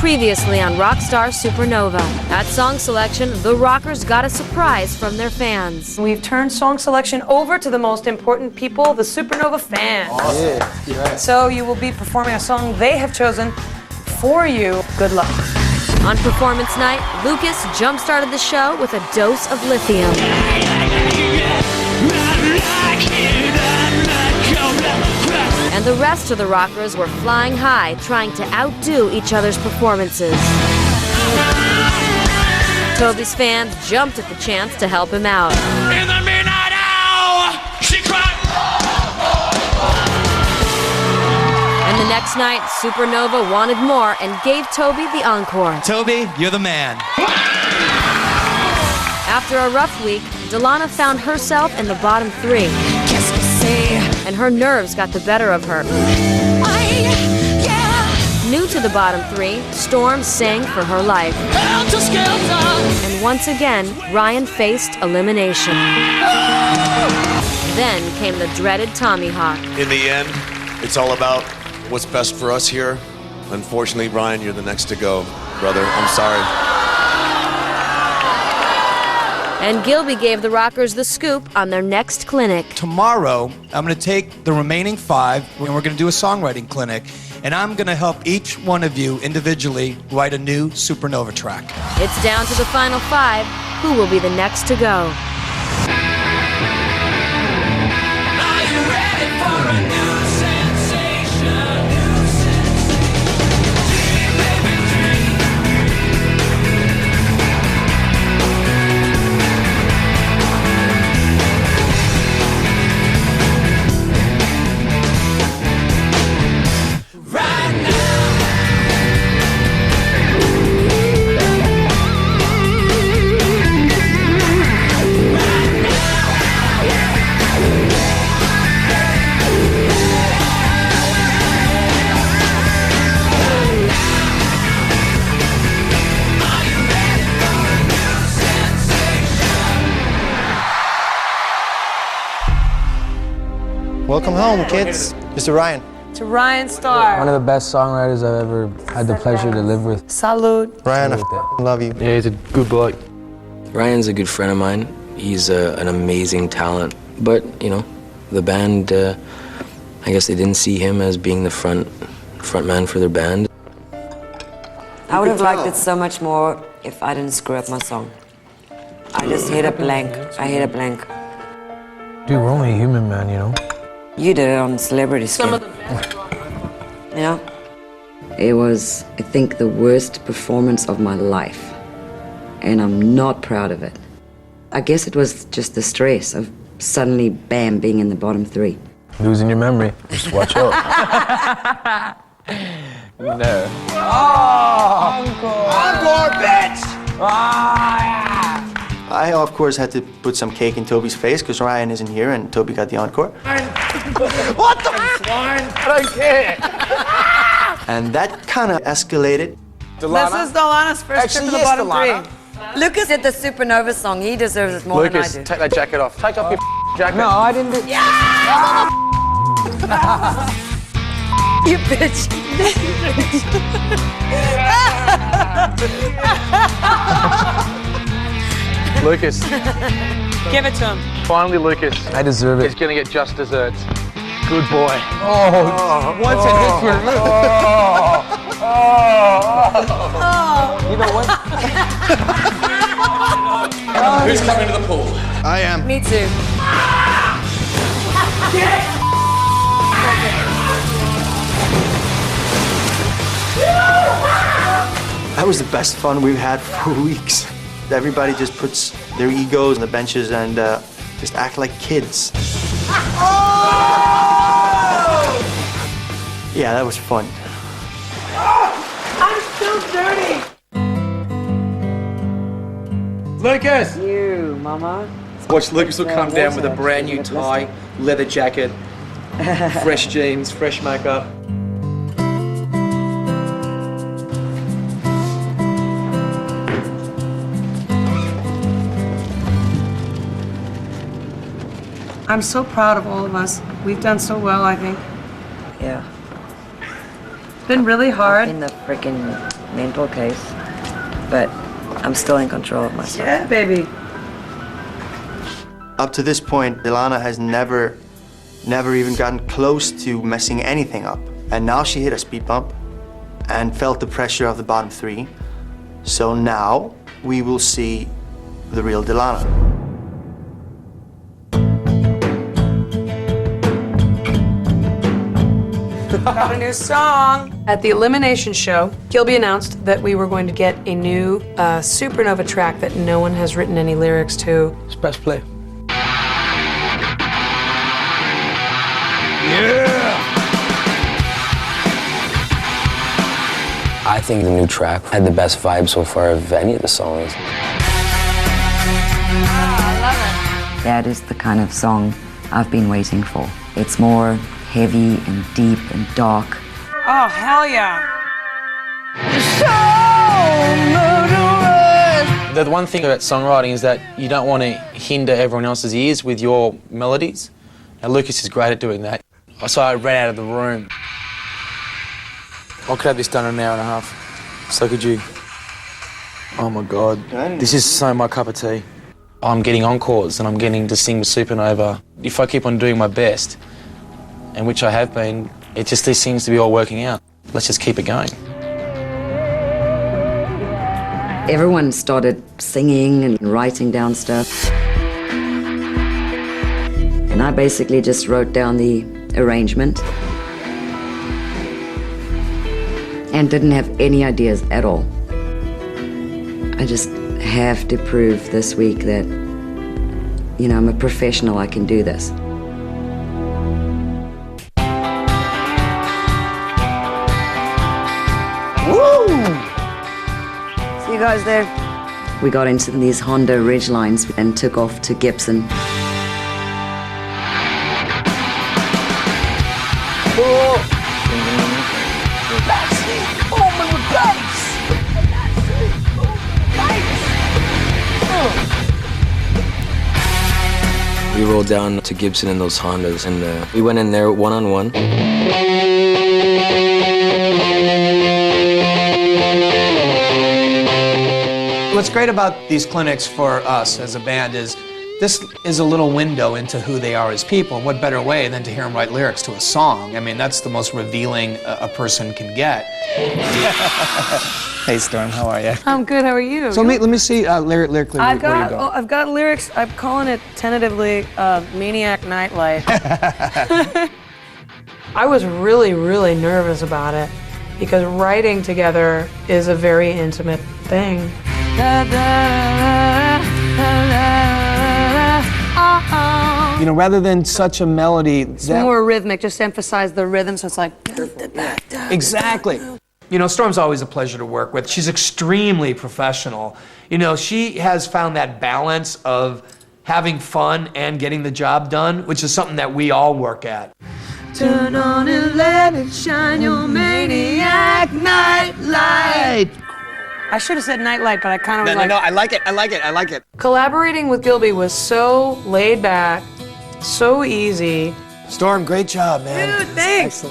Previously on RockStar Supernova. At Song Selection, the Rockers got a surprise from their fans. We've turned Song Selection over to the most important people, the Supernova fans. Awesome. Yeah, right. So you will be performing a song they have chosen for you. Good luck. On performance night, Lucas jump-started the show with a dose of lithium. And the rest of the Rockers were flying high, trying to outdo each other's performances. Toby's fans jumped at the chance to help him out. In the midnight hour, she cried. And the next night, Supernova wanted more and gave Toby the encore. Toby, you're the man. After a rough week, Delana found herself in the bottom three. And her nerves got the better of her. New to the bottom three, Storm sang for her life. And once again, Ryan faced elimination. Then came the dreaded Tommy Hawk. In the end, it's all about what's best for us here. Unfortunately, Ryan, you're the next to go, brother. I'm sorry. And Gilby gave the Rockers the scoop on their next clinic. Tomorrow, I'm going to take the remaining 5, and we're going to do a songwriting clinic, and I'm going to help each one of you individually write a new Supernova track. It's down to the final 5. Who will be the next to go? Are you ready for a new sensation? Welcome home, kids. Mr. Ryan. To Ryan Starr. One of the best songwriters I've ever had the pleasure to live with. Salute. Ryan, I love you. Yeah, he's a good bloke. Ryan's a good friend of mine. He's an amazing talent. But, you know, the band, I guess they didn't see him as being the front man for their band. I would have liked it so much more if I didn't screw up my song. I just hit a blank. I hit a blank. Dude, we're only human, man, you know? You did it on Celebrity Skin. You know? It was, I think, the worst performance of my life. And I'm not proud of it. I guess it was just the stress of suddenly, bam, being in the bottom 3. Losing your memory. Just watch out. No. Oh! Encore, bitch! I, of course, had to put some cake in Toby's face because Ryan isn't here and Toby got the encore. What the swine? I don't care. And that kind of escalated. This is Delana's first trip to the bottom 3. Lucas did the Supernova song. He deserves it more than I do. Take that jacket off. Take off your jacket. No, I didn't do it. You bitch. Lucas. Give it to him. Finally, Lucas. I deserve it. He's gonna get just desserts. Good boy. Once it hits your You know what? Who's coming to the pool? I am. Me too. That was the best fun we've had for weeks. Everybody just puts their egos on the benches and just act like kids. Yeah, that was fun. I'm still dirty. Lucas! You, mama. Watch Lucas will come down with a brand new tie, leather jacket, fresh jeans, fresh makeup. I'm so proud of all of us. We've done so well, I think. Yeah. It's been really hard. In the freaking mental case, but I'm still in control of myself. Yeah, baby. Up to this point, Ilana has never even gotten close to messing anything up. And now she hit a speed bump and felt the pressure of the bottom three. So now we will see the real Delana. Got a new song. At the elimination show, Gilby announced that we were going to get a new Supernova track that no one has written any lyrics to. It's press play. I think the new track had the best vibe so far of any of the songs. That is the kind of song I've been waiting for. It's more heavy and deep and dark. Oh, hell yeah. The one thing about songwriting is that you don't want to hinder everyone else's ears with your melodies. And Lucas is great at doing that. So I ran out of the room. I could have this done in an hour and a half. So could you. Oh my God. This is so my cup of tea. I'm getting encores and I'm getting to sing with Supernova. If I keep on doing my best, and which I have been, it just seems to be all working out. Let's just keep it going. Everyone started singing and writing down stuff. And I basically just wrote down the arrangement and didn't have any ideas at all. I just have to prove this week that, you know, I'm a professional, I can do this. Woo! See you guys there. We got into these Honda Ridge lines and took off to Gibson. We rolled down to Gibson in those Hondas, and we went in there one-on-one. What's great about these clinics for us as a band is this is a little window into who they are as people, and what better way than to hear them write lyrics to a song? I mean, that's the most revealing a person can get. Hey, Storm, how are you? I'm good, how are you? So let me see lyrically where you go. I've got lyrics, I'm calling it tentatively Maniac Nightlight. I was really, really nervous about it because writing together is a very intimate thing. You know, rather than such a melody, It's more rhythmic, just emphasize the rhythm so it's like... Exactly. You know, Storm's always a pleasure to work with. She's extremely professional. You know, she has found that balance of having fun and getting the job done, which is something that we all work at. Turn on and let it shine your maniac nightlight. I should have said nightlight, but I kind of was like... No, I like it. Collaborating with Gilby was so laid back, so easy. Storm, great job, man. Dude, thanks.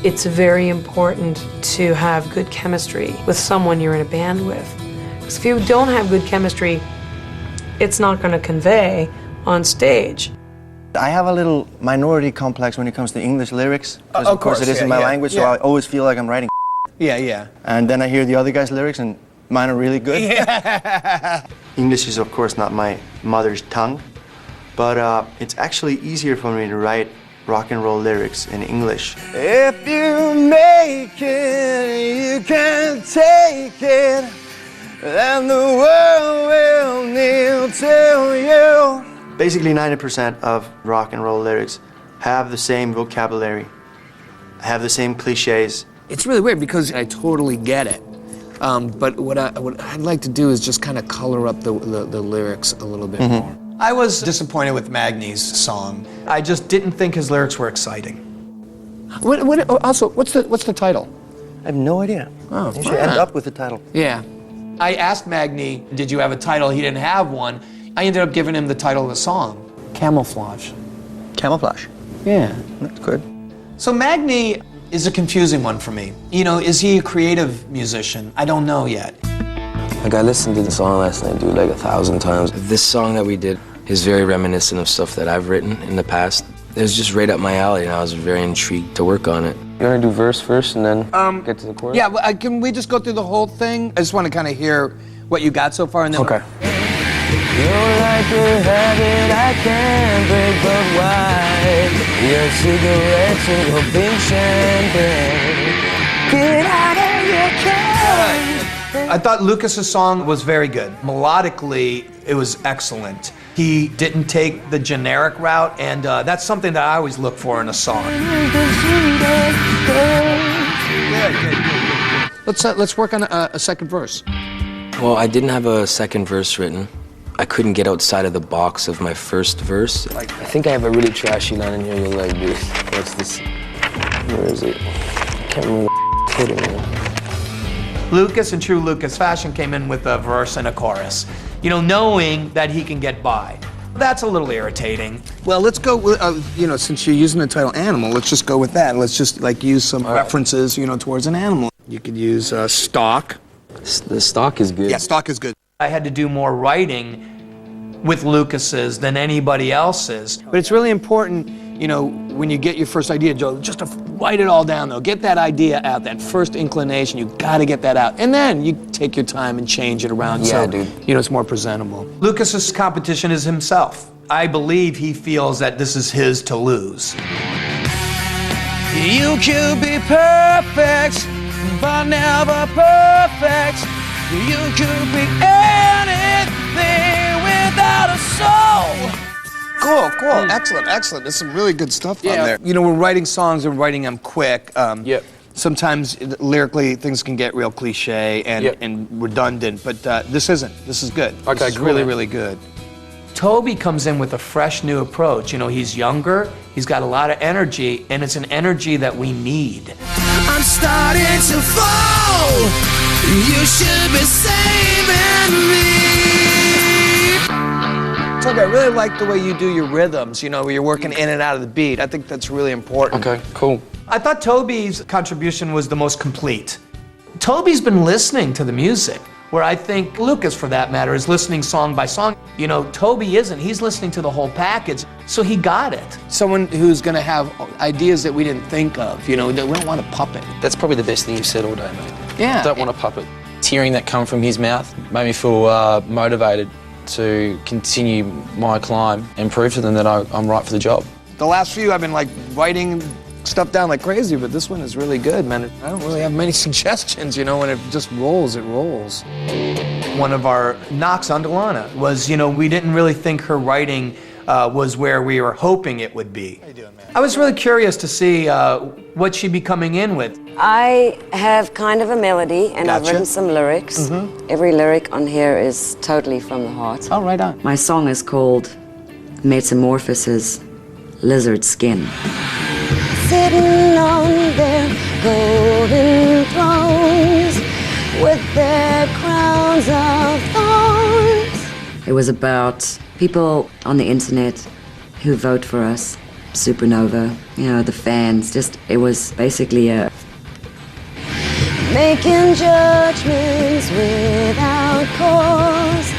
It's very important to have good chemistry with someone you're in a band with. Because if you don't have good chemistry, it's not going to convey on stage. I have a little minority complex when it comes to English lyrics. Of course it is in my language, so I always feel like I'm writing. Yeah. And then I hear the other guys' lyrics, and mine are really good. Yeah. English is, of course, not my mother's tongue, but it's actually easier for me to write rock and roll lyrics in English. If you make it, you can take it, then the world will kneel to you. Basically, 90% of rock and roll lyrics have the same vocabulary, have the same cliches. It's really weird because I totally get it. But what I'd like to do is just kind of color up the lyrics a little bit more. I was disappointed with Magni's song. I just didn't think his lyrics were exciting. Also, what's the title? I have no idea. Oh, you should end up with the title. Yeah. I asked Magni, did you have a title? He didn't have one. I ended up giving him the title of the song, Camouflage. Camouflage. Yeah. That's good. So Magni is a confusing one for me. You know, is he a creative musician? I don't know yet. Like, I listened to the song last night, dude, like 1,000 times. This song that we did is very reminiscent of stuff that I've written in the past. It was just right up my alley, and I was very intrigued to work on it. You want to do verse first and then get to the chorus? Yeah, well, can we just go through the whole thing? I just want to kind of hear what you got so far, and then... Okay. You're like a habit I can't break, but why? Your cigarettes and your pink champagne. Get out of your car. I thought Lucas's song was very good. Melodically, it was excellent. He didn't take the generic route, and that's something that I always look for in a song. Good. Let's work on a second verse. Well, I didn't have a second verse written. I couldn't get outside of the box of my first verse. I think I have a really trashy line in here you'll like, dude. What's this? Where is it? I can't remember what I'm kidding, man. Lucas, in true Lucas fashion, came in with a verse and a chorus. You know, knowing that he can get by. That's a little irritating. Well, let's go with, you know, since you're using the title Animal, let's just go with that. Let's just, like, use some references, you know, towards an animal. You could use stock. The stock is good. Yeah, stock is good. I had to do more writing with Lucas's than anybody else's. But it's really important, you know, when you get your first idea, Joe, just to write it all down, though. Get that idea out, that first inclination, you gotta get that out. And then you take your time and change it around so, dude. you know, it's more presentable. Lucas's competition is himself. I believe he feels that this is his to lose. You could be perfect, but never perfect. You could be anything without a soul. Cool. Excellent. There's some really good stuff on there. You know, we're writing songs and writing them quick. Sometimes lyrically things can get real cliche and redundant, but this isn't. This is good. Okay, this is cool. really good. Toby comes in with a fresh new approach. You know, he's younger, he's got a lot of energy, and it's an energy that we need. I'm starting to fall. You should be saving me. Toby, I really like the way you do your rhythms, you know, where you're working in and out of the beat. I think that's really important. Okay, cool. I thought Toby's contribution was the most complete. Toby's been listening to the music, where I think Lucas, for that matter, is listening song by song. You know, Toby isn't. He's listening to the whole package, so he got it. Someone who's going to have ideas that we didn't think of, you know, we don't want a puppet. That's probably the best thing you've said all day, mate. Yeah. Don't want a puppet. Hearing that come from his mouth made me feel motivated to continue my climb and prove to them that I'm right for the job. The last few I've been like writing stuff down like crazy, but this one is really good, man. I don't really have many suggestions, you know, when it just rolls, it rolls. One of our knocks on Delana was, you know, we didn't really think her writing was where we were hoping it would be. How you doing, man? I was really curious to see what she'd be coming in with. I have kind of a melody, and I've written some lyrics. Every lyric on here is totally from the heart. Oh, right on. My song is called Metamorphosis Lizard Skin. Sitting on their golden thrones with their crowns of thorns. It was about people on the internet who vote for us, Supernova, you know, the fans. It was basically a making judgments without cause,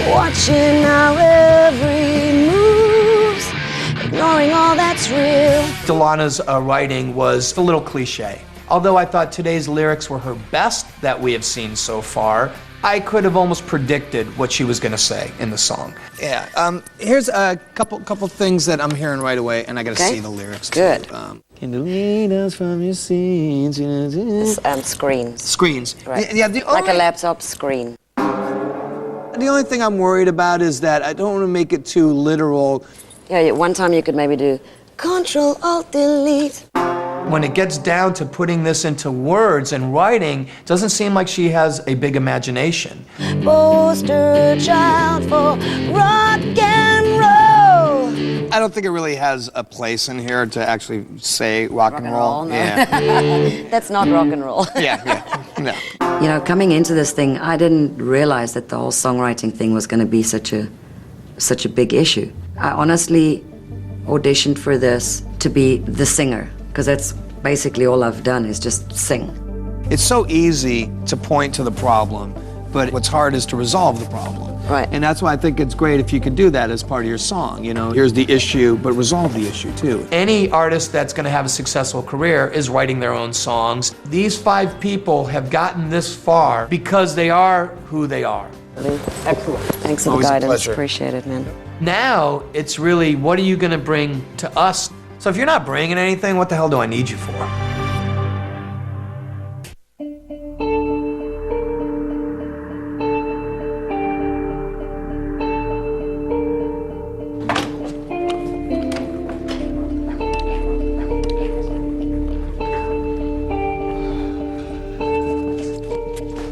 watching our every moves, ignoring all that's real. Delana's writing was a little cliche. Although I thought today's lyrics were her best that we have seen so far, I could have almost predicted what she was going to say in the song. Yeah, here's a couple things that I'm hearing right away, and I got to see the lyrics. Good. Can you lead us from your scenes? Screens. Screens. Right. Yeah, like a laptop screen. The only thing I'm worried about is that I don't want to make it too literal. Yeah, one time you could maybe do Control-Alt-Delete. When it gets down to putting this into words and writing, it doesn't seem like she has a big imagination. Poster child for rock and roll. I don't think it really has a place in here to actually say rock and roll. No. Yeah. That's not rock and roll. yeah, no. You know, coming into this thing, I didn't realize that the whole songwriting thing was going to be such a big issue. I honestly auditioned for this to be the singer, because that's basically all I've done is just sing. It's so easy to point to the problem, but what's hard is to resolve the problem. Right. And that's why I think it's great if you could do that as part of your song. You know, here's the issue, but resolve the issue too. Any artist that's going to have a successful career is writing their own songs. These 5 people have gotten this far because they are who they are. Excellent. Thanks for the Always a guidance. pleasure. Appreciate it, man. Now, it's really, what are you going to bring to us? So if you're not bringing anything, what the hell do I need you for?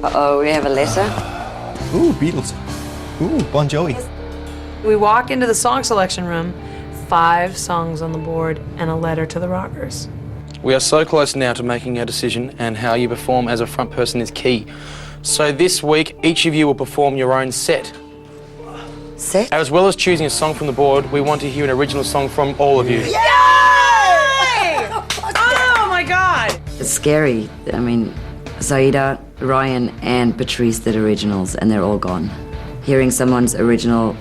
Uh-oh, we have a letter. Ooh, Beatles. Ooh, Bon Jovi. We walk into the song selection room, 5 songs on the board, and a letter to the rockers. We are so close now to making our decision, and how you perform as a front person is key. So this week, each of you will perform your own set. Set? As well as choosing a song from the board, we want to hear an original song from all of you. Yay! Oh my God! It's scary. I mean, Zaida, Ryan, and Patrice did originals, and they're all gone. Hearing someone's original,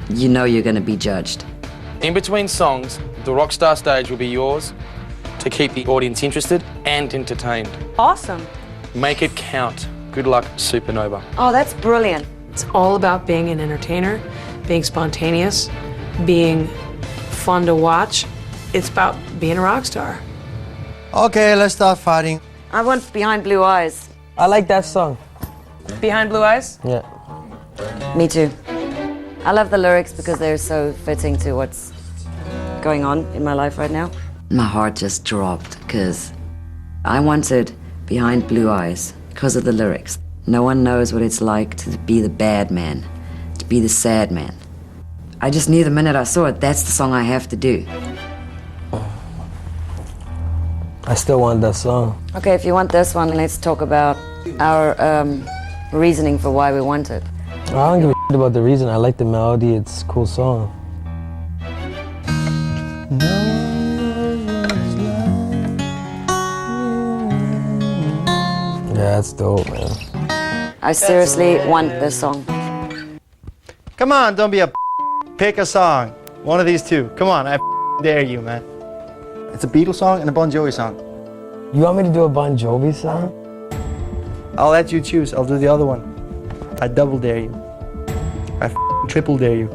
you know you're going to be judged. In between songs, the RockStar stage will be yours to keep the audience interested and entertained. Awesome. Make it count. Good luck, Supernova. Oh, that's brilliant. It's all about being an entertainer, being spontaneous, being fun to watch. It's about being a rock star. Okay, let's stop fighting. I want Behind Blue Eyes. I like that song. Behind Blue Eyes? Yeah. Me too. I love the lyrics because they're so fitting to what's going on in my life right now. My heart just dropped because I wanted Behind Blue Eyes because of the lyrics. No one knows what it's like to be the bad man, to be the sad man. I just knew the minute I saw it, that's the song I have to do. I still want that song. Okay, if you want this one, let's talk about our reasoning for why we want it. I don't give a shit about the reason. I like the melody. It's a cool song. Yeah, that's dope, man. I seriously want this song. Come on, don't be a pick a song. One of these two. Come on, I dare you, man. It's a Beatles song and a Bon Jovi song. You want me to do a Bon Jovi song? I'll let you choose. I'll do the other one. I double dare you. I triple dare you.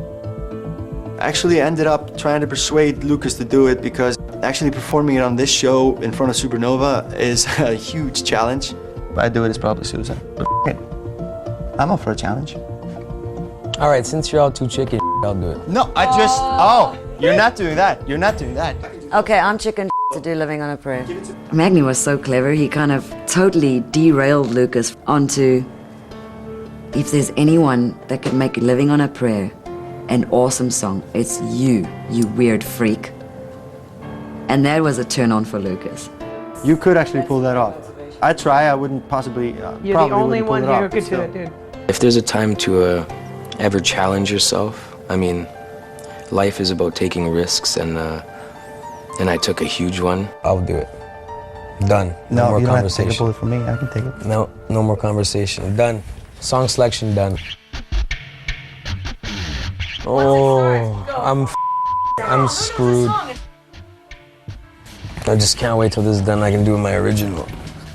I actually ended up trying to persuade Lucas to do it because actually performing it on this show in front of Supernova is a huge challenge. If I do it, it's probably suicide. But I'm up for a challenge. All right, since you're all too chicken, I'll do it. No, I just... Oh, you're not doing that. You're not doing that. Okay, I'm chicken to do Living on a Prayer. Magni was so clever, he kind of totally derailed Lucas onto, if there's anyone that could make Living on a Prayer an awesome song, it's you, you weird freak. And that was a turn on for Lucas. You could actually pull that off. I'd try, I wouldn't possibly... You're the only one here who could do it, dude. If there's a time to ever challenge yourself, I mean, life is about taking risks, and I took a huge one. I'll do it. Done. No, more you don't have to conversation. take a bullet from me. I can take it. No more conversation. Done. Song selection done. Oh, I'm screwed. I just can't wait till this is done. I can do my original.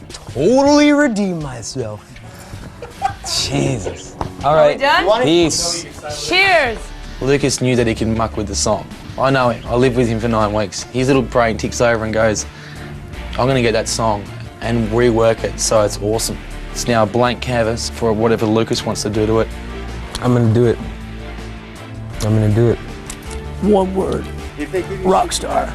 Totally redeem myself. Jesus. All right. done? Peace. Cheers! Lucas knew that he could muck with the song. I know him. I lived with him for 9 weeks. His little brain ticks over and goes, I'm going to get that song and rework it so it's awesome. It's now a blank canvas for whatever Lucas wants to do to it. I'm going to do it. I'm going to do it. One word. RockStar.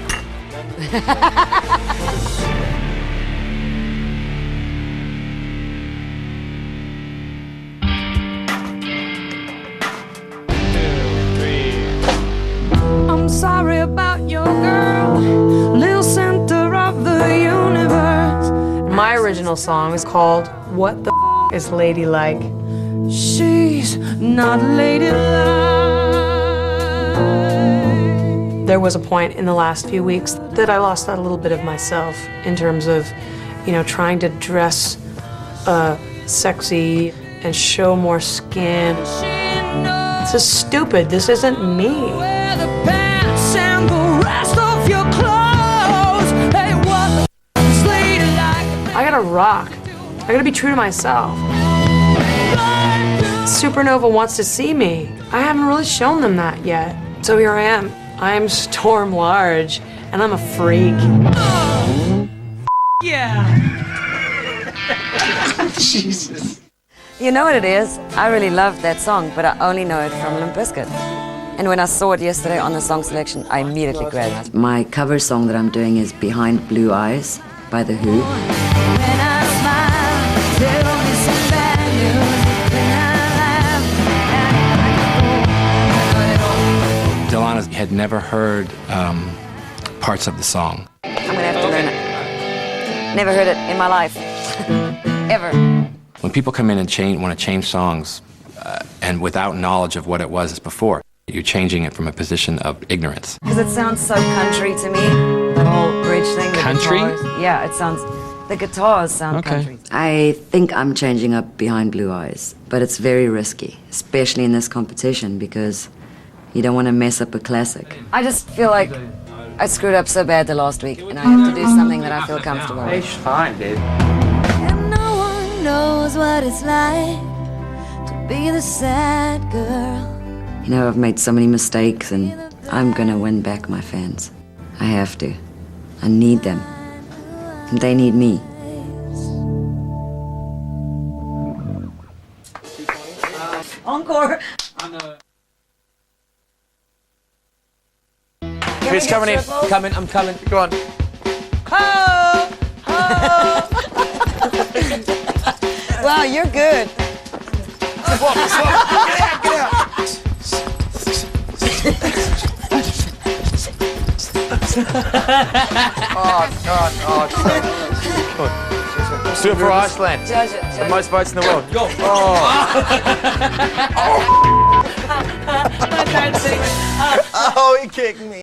I'm sorry about your girl, little center of the universe. My original song is called What the is Ladylike? She's not ladylike. There was a point in the last few weeks that I lost that little bit of myself in terms of, you know, trying to dress sexy and show more skin. This is stupid. This isn't me. I gotta rock. I gotta be true to myself. Supernova wants to see me. I haven't really shown them that yet. So here I am. I'm Storm Large, and I'm a freak. Yeah. Jesus. You know what it is? I really loved that song, but I only know it from Limp Bizkit. And when I saw it yesterday on the song selection, I immediately grabbed it. My cover song that I'm doing is Behind Blue Eyes by The Who. Delana had never heard parts of the song. I'm gonna have to learn it. Never heard it in my life. Ever. When people come in and want to change songs, and without knowledge of what it was before, you're changing it from a position of ignorance. Because it sounds so country to me, the whole bridge thing. Country? Yeah, it sounds, the guitars sound country. I think I'm changing up Behind Blue Eyes, but it's very risky, especially in this competition, because you don't want to mess up a classic. I just feel like I screwed up so bad the last week, and I have to do something that I feel comfortable with. It's fine, babe. And no one knows what it's like to be the sad girl. You know, I've made so many mistakes, and I'm gonna win back my fans. I have to. I need them. And they need me. Encore! Chris coming in. Coming, I'm coming. Go on. Oh! Oh! Wow, you're good. Swap. Get out. Oh, God. Oh, God. Let's do it for Iceland. Judge it. The most votes in the world. Go. Oh, he kicked me.